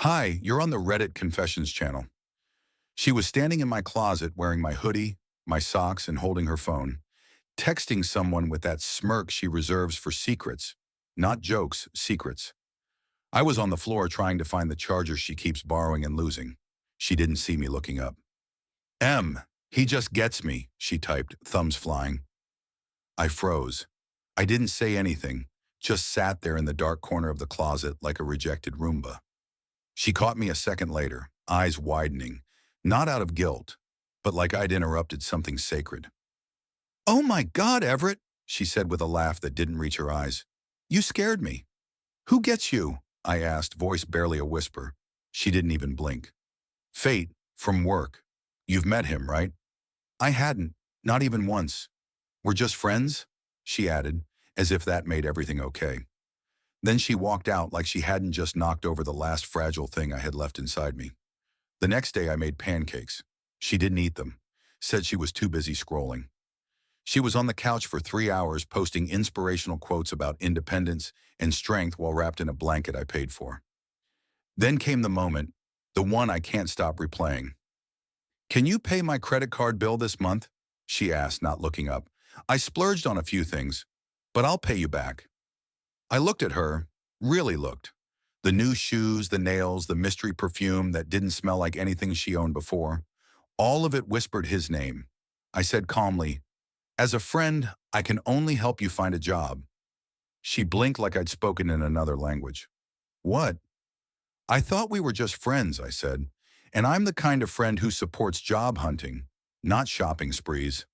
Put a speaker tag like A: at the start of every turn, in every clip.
A: Hi, you're on the Reddit Confessions channel. She was standing in my closet wearing my hoodie, my socks, and holding her phone, texting someone with that smirk she reserves for secrets. Not jokes, secrets. I was on the floor trying to find the charger she keeps borrowing and losing. She didn't see me looking up. He just gets me, she typed, thumbs flying. I froze. I didn't say anything, just sat there in the dark corner of the closet like a rejected Roomba. She caught me a second later, eyes widening, not out of guilt, but like I'd interrupted something sacred. "Oh my God, Everett," she said with a laugh that didn't reach her eyes. "You scared me." "Who gets you?" I asked, voice barely a whisper. She didn't even blink. "Fate, from work. You've met him, right?" I hadn't, not even once. "We're just friends?" she added, as if that made everything okay. Then she walked out like she hadn't just knocked over the last fragile thing I had left inside me. The next day I made pancakes. She didn't eat them, said she was too busy scrolling. She was on the couch for 3 hours posting inspirational quotes about independence and strength while wrapped in a blanket I paid for. Then came the moment, the one I can't stop replaying. "Can you pay my credit card bill this month?" she asked, not looking up. "I splurged on a few things, but I'll pay you back." I looked at her, really looked. The new shoes, the nails, the mystery perfume that didn't smell like anything she owned before. All of it whispered his name. I said calmly, "As a friend, I can only help you find a job." She blinked like I'd spoken in another language. "What?" "I thought we were just friends," I said. "And I'm the kind of friend who supports job hunting, not shopping sprees."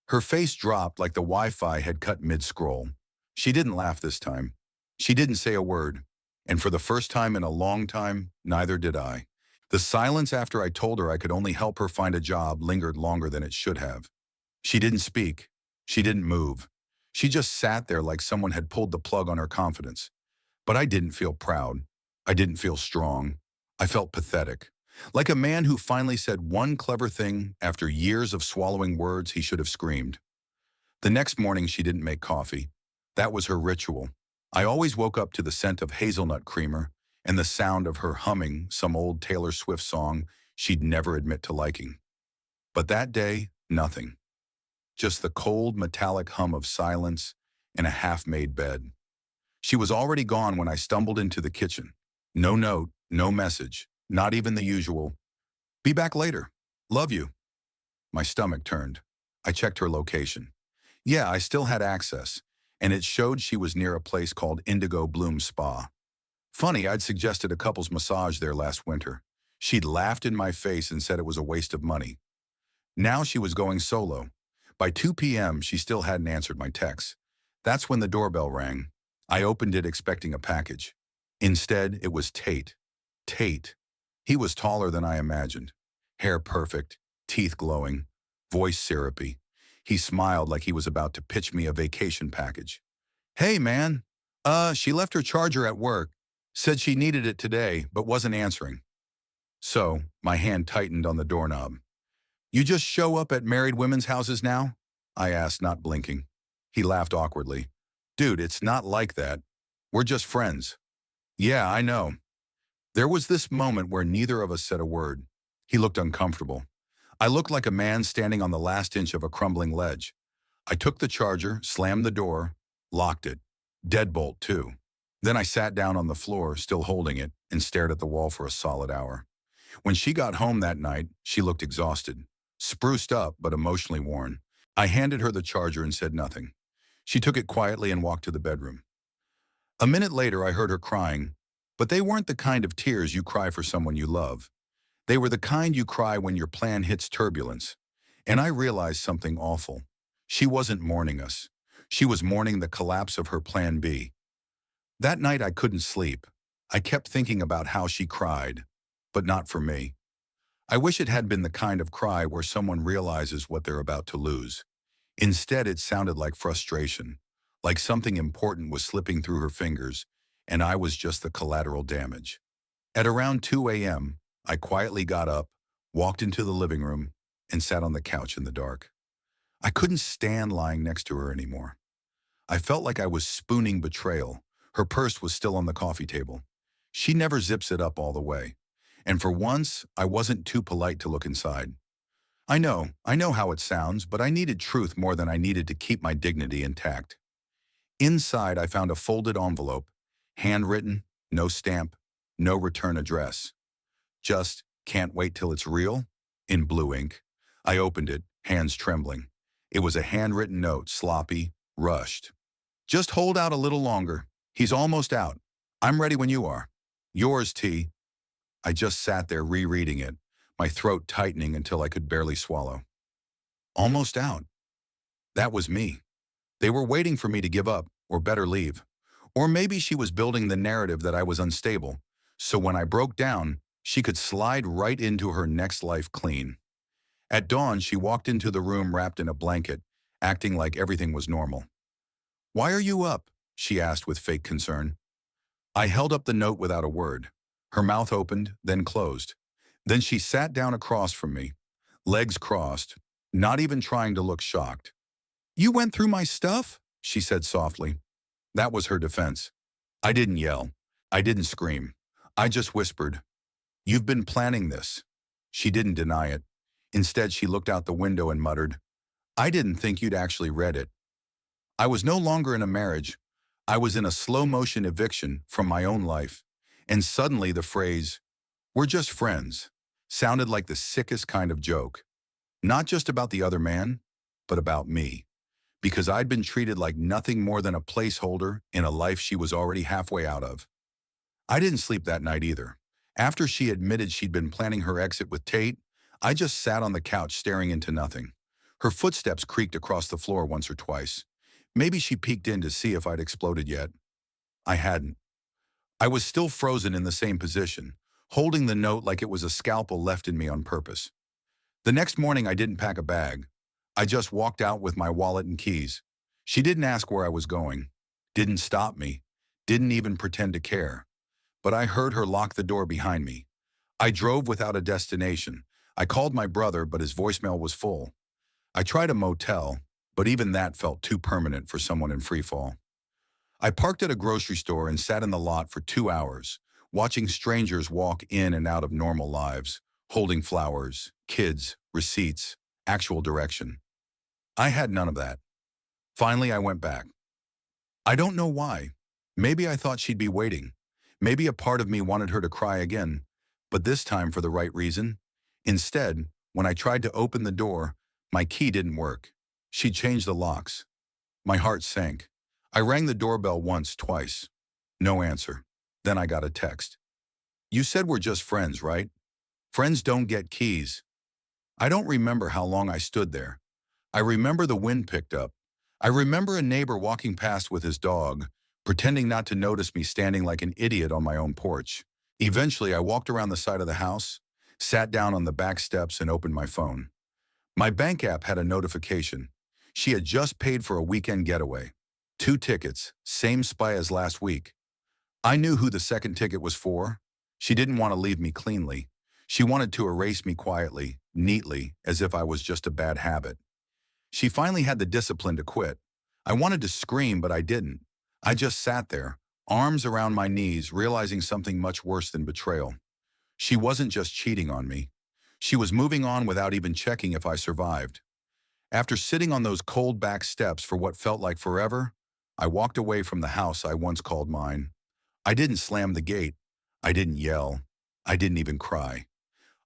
A: Her face dropped like the Wi-Fi had cut mid-scroll. She didn't laugh this time. She didn't say a word. And for the first time in a long time, neither did I. The silence after I told her I could only help her find a job lingered longer than it should have. She didn't speak. She didn't move. She just sat there like someone had pulled the plug on her confidence. But I didn't feel proud. I didn't feel strong. I felt pathetic. Like a man who finally said one clever thing after years of swallowing words he should have screamed. The next morning she didn't make coffee. That was her ritual. I always woke up to the scent of hazelnut creamer and the sound of her humming some old Taylor Swift song she'd never admit to liking. But that day, nothing. Just the cold, metallic hum of silence and a half-made bed. She was already gone when I stumbled into the kitchen. No note, no message, not even the usual, "Be back later. Love you." My stomach turned. I checked her location. Yeah, I still had access, and it showed she was near a place called Indigo Bloom Spa. Funny, I'd suggested a couple's massage there last winter. She'd laughed in my face and said it was a waste of money. Now she was going solo. By 2 p.m., she still hadn't answered my texts. That's when the doorbell rang. I opened it expecting a package. Instead, it was Tate. Tate. He was taller than I imagined. Hair perfect, teeth glowing, voice syrupy. He smiled like he was about to pitch me a vacation package. "Hey, man. She left her charger at work. Said she needed it today, but wasn't answering." So, my hand tightened on the doorknob. "You just show up at married women's houses now?" I asked, not blinking. He laughed awkwardly. "Dude, it's not like that. We're just friends." "Yeah, I know." There was this moment where neither of us said a word. He looked uncomfortable. I looked like a man standing on the last inch of a crumbling ledge. I took the charger, slammed the door, locked it. Deadbolt, too. Then I sat down on the floor, still holding it, and stared at the wall for a solid hour. When she got home that night, she looked exhausted. Spruced up, but emotionally worn. I handed her the charger and said nothing. She took it quietly and walked to the bedroom. A minute later, I heard her crying, but they weren't the kind of tears you cry for someone you love. They were the kind you cry when your plan hits turbulence. And I realized something awful. She wasn't mourning us. She was mourning the collapse of her plan B. That night I couldn't sleep. I kept thinking about how she cried, but not for me. I wish it had been the kind of cry where someone realizes what they're about to lose. Instead, it sounded like frustration, like something important was slipping through her fingers, and I was just the collateral damage. At around 2 a.m., I quietly got up, walked into the living room, and sat on the couch in the dark. I couldn't stand lying next to her anymore. I felt like I was spooning betrayal. Her purse was still on the coffee table. She never zips it up all the way. And for once, I wasn't too polite to look inside. I know how it sounds, but I needed truth more than I needed to keep my dignity intact. Inside, I found a folded envelope, handwritten, no stamp, no return address. Just, "Can't wait till it's real," in blue ink. I opened it, hands trembling. It was a handwritten note, sloppy, rushed. "Just hold out a little longer. He's almost out. I'm ready when you are. Yours, T." I just sat there rereading it, my throat tightening until I could barely swallow. Almost out. That was me. They were waiting for me to give up, or better leave. Or maybe she was building the narrative that I was unstable, so when I broke down, she could slide right into her next life clean. At dawn, she walked into the room wrapped in a blanket, acting like everything was normal. "Why are you up?" she asked with fake concern. I held up the note without a word. Her mouth opened, then closed. Then she sat down across from me, legs crossed, not even trying to look shocked. "You went through my stuff?" she said softly. That was her defense. I didn't yell. I didn't scream. I just whispered, "You've been planning this." She didn't deny it. Instead, she looked out the window and muttered, "I didn't think you'd actually read it." I was no longer in a marriage. I was in a slow-motion eviction from my own life. And suddenly the phrase, "We're just friends," sounded like the sickest kind of joke. Not just about the other man, but about me. Because I'd been treated like nothing more than a placeholder in a life she was already halfway out of. I didn't sleep that night either. After she admitted she'd been planning her exit with Tate, I just sat on the couch staring into nothing. Her footsteps creaked across the floor once or twice. Maybe she peeked in to see if I'd exploded yet. I hadn't. I was still frozen in the same position, holding the note like it was a scalpel left in me on purpose. The next morning I didn't pack a bag. I just walked out with my wallet and keys. She didn't ask where I was going, didn't stop me, didn't even pretend to care. But I heard her lock the door behind me. I drove without a destination. I called my brother, but his voicemail was full. I tried a motel, but even that felt too permanent for someone in free fall. I parked at a grocery store and sat in the lot for 2 hours, watching strangers walk in and out of normal lives, holding flowers, kids, receipts, actual direction. I had none of that. Finally, I went back. I don't know why. Maybe I thought she'd be waiting. Maybe a part of me wanted her to cry again, but this time for the right reason. Instead, when I tried to open the door, my key didn't work. She'd changed the locks. My heart sank. I rang the doorbell once, twice. No answer. Then I got a text. "You said we're just friends, right? Friends don't get keys." I don't remember how long I stood there. I remember the wind picked up. I remember a neighbor walking past with his dog, pretending not to notice me standing like an idiot on my own porch. Eventually, I walked around the side of the house, sat down on the back steps and opened my phone. My bank app had a notification. She had just paid for a weekend getaway. 2 tickets, same spy as last week. I knew who the second ticket was for. She didn't want to leave me cleanly. She wanted to erase me quietly, neatly, as if I was just a bad habit. She finally had the discipline to quit. I wanted to scream, but I didn't. I just sat there, arms around my knees, realizing something much worse than betrayal. She wasn't just cheating on me. She was moving on without even checking if I survived. After sitting on those cold back steps for what felt like forever, I walked away from the house I once called mine. I didn't slam the gate. I didn't yell. I didn't even cry.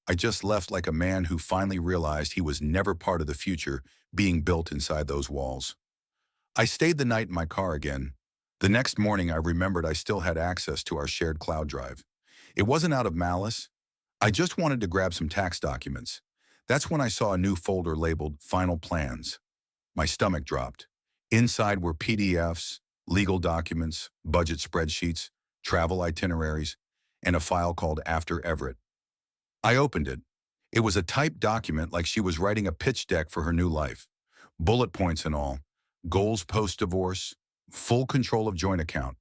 A: I just left like a man who finally realized he was never part of the future being built inside those walls. I stayed the night in my car again. The next morning I remembered I still had access to our shared cloud drive. It wasn't out of malice. I just wanted to grab some tax documents. That's when I saw a new folder labeled Final Plans. My stomach dropped. Inside were PDFs, legal documents, budget spreadsheets, travel itineraries, and a file called After Everett. I opened it. It was a typed document like she was writing a pitch deck for her new life. Bullet points and all. Goals post-divorce, full control of joint account,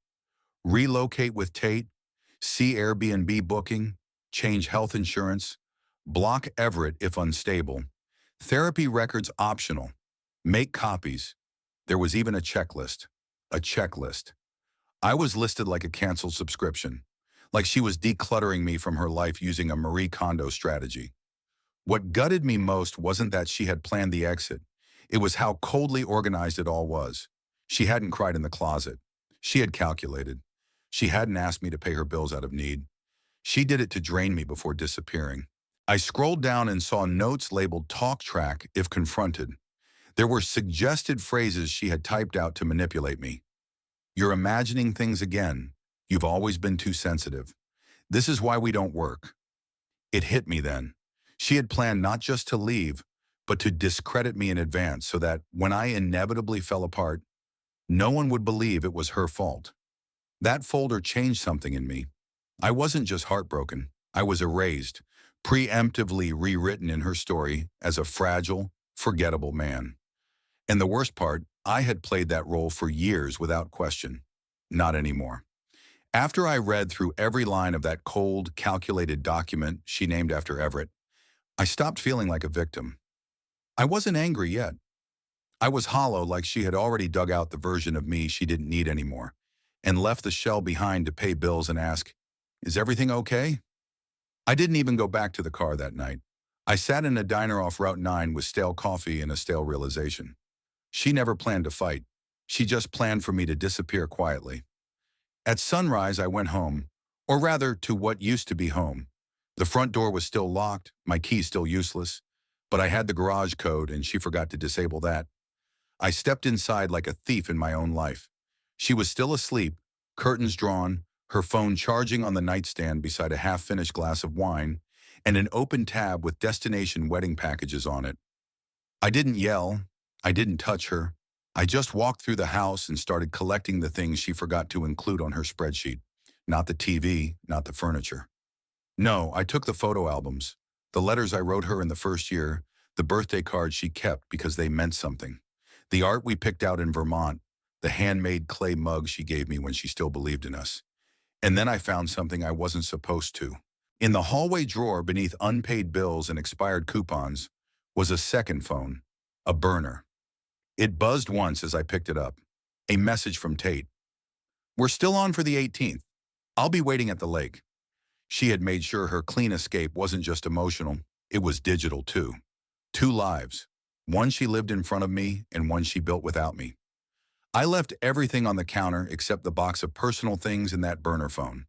A: relocate with Tate, see Airbnb booking, change health insurance, block Everett if unstable, therapy records optional, make copies. There was even a checklist. A checklist. I was listed like a canceled subscription, like she was decluttering me from her life using a Marie Kondo strategy. What gutted me most wasn't that she had planned the exit. It was how coldly organized it all was. She hadn't cried in the closet. She had calculated. She hadn't asked me to pay her bills out of need. She did it to drain me before disappearing. I scrolled down and saw notes labeled talk track if confronted. There were suggested phrases she had typed out to manipulate me. You're imagining things again. You've always been too sensitive. This is why we don't work. It hit me then. She had planned not just to leave, but to discredit me in advance so that when I inevitably fell apart, no one would believe it was her fault. That folder changed something in me. I wasn't just heartbroken. I was erased, preemptively rewritten in her story as a fragile, forgettable man. And the worst part, I had played that role for years without question. Not anymore. After I read through every line of that cold, calculated document she named after Everett, I stopped feeling like a victim. I wasn't angry yet. I was hollow, like she had already dug out the version of me she didn't need anymore and left the shell behind to pay bills and ask, "Is everything okay?" I didn't even go back to the car that night. I sat in a diner off Route 9 with stale coffee and a stale realization. She never planned to fight. She just planned for me to disappear quietly. At sunrise, I went home, or rather to what used to be home. The front door was still locked, my key still useless, but I had the garage code and she forgot to disable that. I stepped inside like a thief in my own life. She was still asleep, curtains drawn, her phone charging on the nightstand beside a half-finished glass of wine, and an open tab with destination wedding packages on it. I didn't yell. I didn't touch her. I just walked through the house and started collecting the things she forgot to include on her spreadsheet. Not the TV, not the furniture. No, I took the photo albums, the letters I wrote her in the first year, the birthday cards she kept because they meant something, the art we picked out in Vermont, the handmade clay mug she gave me when she still believed in us. And then I found something I wasn't supposed to. In the hallway drawer beneath unpaid bills and expired coupons was a second phone, a burner. It buzzed once as I picked it up. A message from Tate. "We're still on for the 18th. I'll be waiting at the lake." She had made sure her clean escape wasn't just emotional, it was digital too. 2 lives. One she lived in front of me and one she built without me. I left everything on the counter except the box of personal things in that burner phone.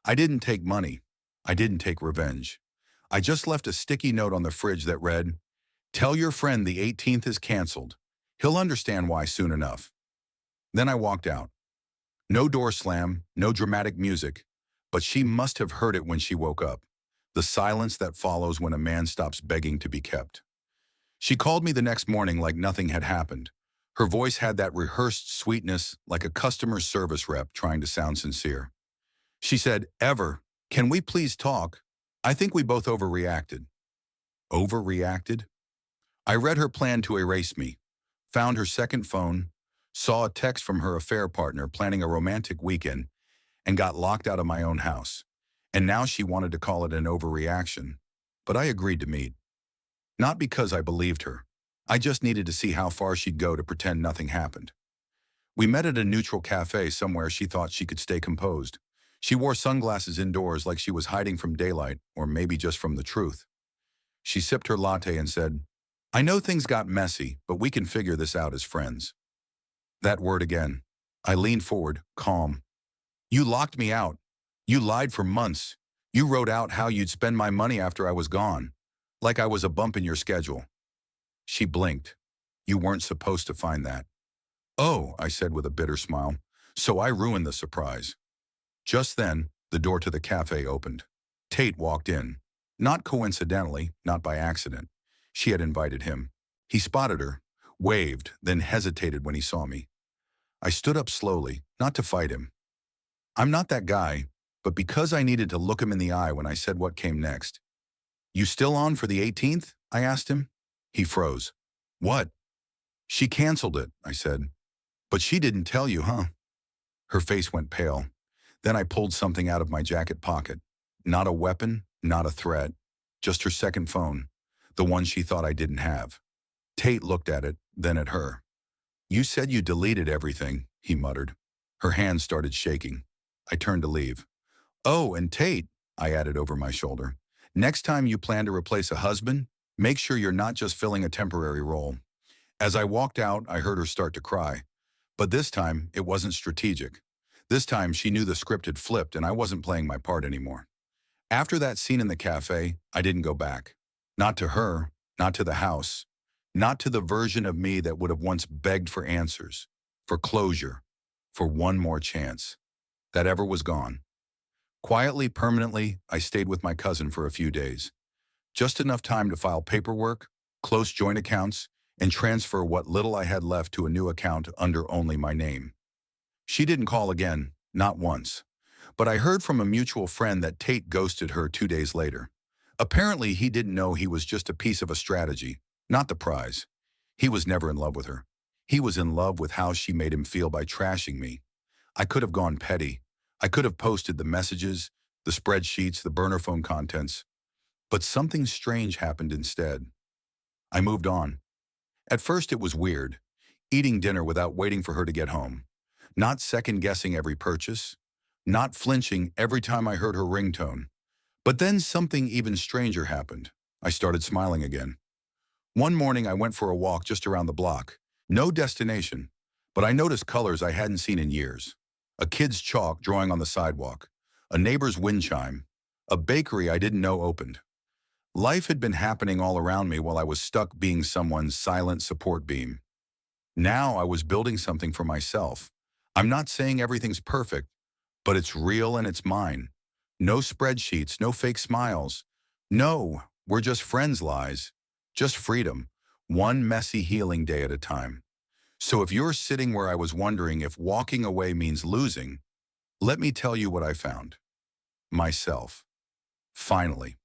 A: I didn't take money. I didn't take revenge. I just left a sticky note on the fridge that read, "Tell your friend the 18th is canceled. He'll understand why soon enough." Then I walked out. No door slam, no dramatic music, but she must have heard it when she woke up. The silence that follows when a man stops begging to be kept. She called me the next morning like nothing had happened. Her voice had that rehearsed sweetness like a customer service rep trying to sound sincere. She said, "Ever, can we please talk? I think we both overreacted." Overreacted? I read her plan to erase me, found her second phone, saw a text from her affair partner planning a romantic weekend, and got locked out of my own house. And now she wanted to call it an overreaction, but I agreed to meet. Not because I believed her. I just needed to see how far she'd go to pretend nothing happened. We met at a neutral cafe somewhere she thought she could stay composed. She wore sunglasses indoors like she was hiding from daylight, or maybe just from the truth. She sipped her latte and said, "I know things got messy, but we can figure this out as friends." That word again. I leaned forward, calm. "You locked me out. You lied for months. You wrote out how you'd spend my money after I was gone, like I was a bump in your schedule." She blinked. "You weren't supposed to find that." "Oh," I said with a bitter smile. "So I ruined the surprise." Just then, the door to the cafe opened. Tate walked in. Not coincidentally, not by accident. She had invited him. He spotted her, waved, then hesitated when he saw me. I stood up slowly, not to fight him. I'm not that guy, but because I needed to look him in the eye when I said what came next. "You still on for the 18th? I asked him. He froze. "What?" "She canceled it," I said. "But she didn't tell you, huh?" Her face went pale. Then I pulled something out of my jacket pocket. Not a weapon, not a threat. Just her second phone, the one she thought I didn't have. Tate looked at it, then at her. "You said you deleted everything," he muttered. Her hands started shaking. I turned to leave. Oh, and Tate, I added over my shoulder. Next time you plan to replace a husband, make sure you're not just filling a temporary role. As I walked out, I heard her start to cry. But this time, it wasn't strategic. This time, she knew the script had flipped and I wasn't playing my part anymore. After that scene in the cafe, I didn't go back. Not to her, not to the house, not to the version of me that would have once begged for answers, for closure, for one more chance. That ever was gone. Quietly, permanently, I stayed with my cousin for a few days. Just enough time to file paperwork, close joint accounts, and transfer what little I had left to a new account under only my name. She didn't call again, not once. But I heard from a mutual friend that Tate ghosted her 2 days later. Apparently, he didn't know he was just a piece of a strategy, not the prize. He was never in love with her. He was in love with how she made him feel by trashing me. I could have gone petty. I could have posted the messages, the spreadsheets, the burner phone contents. But something strange happened instead. I moved on. At first it was weird, eating dinner without waiting for her to get home, not second-guessing every purchase, not flinching every time I heard her ringtone. But then something even stranger happened. I started smiling again. One morning I went for a walk just around the block. No destination, but I noticed colors I hadn't seen in years. A kid's chalk drawing on the sidewalk, a neighbor's wind chime, a bakery I didn't know opened. Life had been happening all around me while I was stuck being someone's silent support beam. Now I was building something for myself. I'm not saying everything's perfect, but it's real and it's mine. No spreadsheets, no fake smiles. No, we're just friends, lies. Just freedom, one messy healing day at a time. So if you're sitting where I was wondering if walking away means losing, let me tell you what I found. Myself. Finally.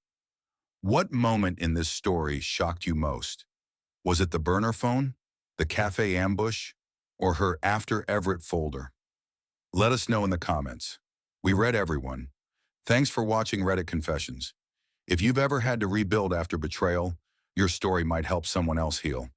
A: What moment in this story shocked you most? Was it the burner phone, the cafe ambush, or her After Everett folder? Let us know in the comments. We read everyone. Thanks for watching Reddit Confessions. If you've ever had to rebuild after betrayal, your story might help someone else heal.